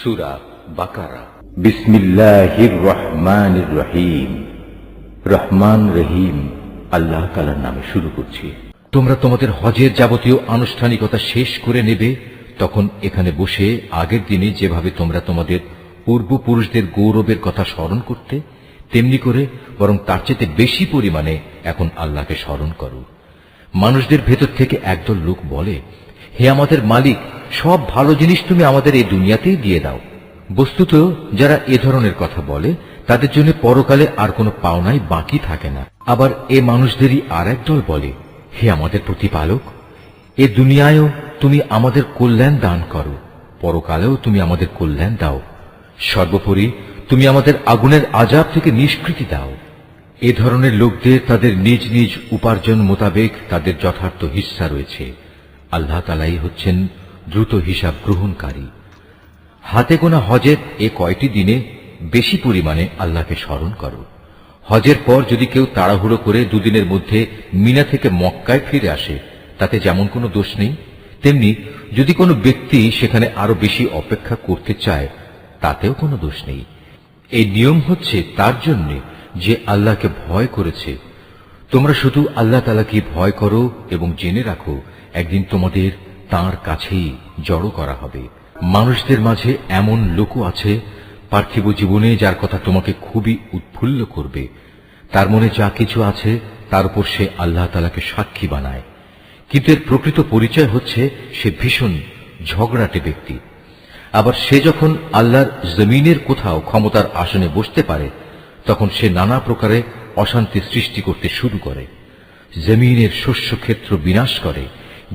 সূরা বাকারা। বিসমিল্লাহির রহমানির রহিম। রহমান রহিম আল্লাহ তাআলার নামে শুরু করছি। তোমরা তোমাদের হজের যাবতীয় আনুষ্ঠানিকতা শেষ করে নেবে, তখন এখানে বসে আগের দিনে যেভাবে তোমরা তোমাদের পূর্বপুরুষদের গৌরবের কথা স্মরণ করতে, তেমনি করে বরং তার চেয়ে বেশি পরিমাণে এখন আল্লাহকে স্মরণ করো। মানুষদের ভেতর থেকে একদল লোক বলে, হে আমাদের মালিক, সব ভালো জিনিস তুমি আমাদের এই দুনিয়াতেই দিয়ে দাও। বস্তুত যারা এ ধরনের কথা বলে তাদের জন্য পরকালে আর কোনো পাওনাই বাকি থাকে না। আবার এ মানুষদেরই আর একদল বলে, হে আমাদের প্রতিপালক, এ দুনিয়ায়ও তুমি আমাদের কল্যাণ দান করো, পরকালেও তুমি আমাদের কল্যাণ দাও, সর্বোপরি তুমি আমাদের আগুনের আযাব থেকে নিষ্কৃতি দাও। এ ধরনের লোকদের তাদের নিজ নিজ উপার্জন মোতাবেক তাদের যথার্থ হিস্সা রয়েছে। আল্লাহ তাআলাই হচ্ছেন দ্রুত হিসাব গ্রহণকারী। হাতে গোনা হজের এ কয়টি দিনে বেশি পরিমাণে আল্লাহকে স্মরণ করো। হজের পর যদি কেউ তাড়াহুড়ো করে দুদিনের মধ্যে মিনা থেকে মক্কায় ফিরে আসে, তাতে যেমন কোনো দোষ নেই, তেমনি যদি কোনো ব্যক্তি সেখানে আরো বেশি অপেক্ষা করতে চায়, তাতেও কোনো দোষ নেই। এই নিয়ম হচ্ছে তার জন্য যে আল্লাহকে ভয় করেছে। তোমরা শুধু আল্লাহ তাআলাকে ভয় করো এবং জেনে রাখো একদিন তোমাদের তাঁর কাছেই জড়ো করা হবে। মানুষদের মাঝে এমন লোকও আছে পার্থিব জীবনে যার কথা তোমাকে খুবই উৎফুল্ল করবে। তার মনে যা কিছু আছে তার উপর সে আল্লাহ তাআলাকে সাক্ষী বানায়, কিন্তু এর প্রকৃত পরিচয় হচ্ছে সে ভীষণ ঝগড়াটে ব্যক্তি। আবার সে যখন আল্লাহর জমিনের কোথাও ক্ষমতার আসনে বসতে পারে, তখন সে নানা প্রকারে অশান্তি সৃষ্টি করতে শুরু করে, জমিনের শস্য ক্ষেত্র বিনাশ করে,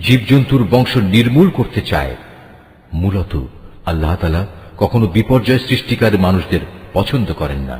জীবজন্তুর বংশ নির্মূল করতে চায়। মূলত আল্লাহ তাআলা কখনো বিপর্যয় সৃষ্টিকারী মানুষদের পছন্দ করেন না।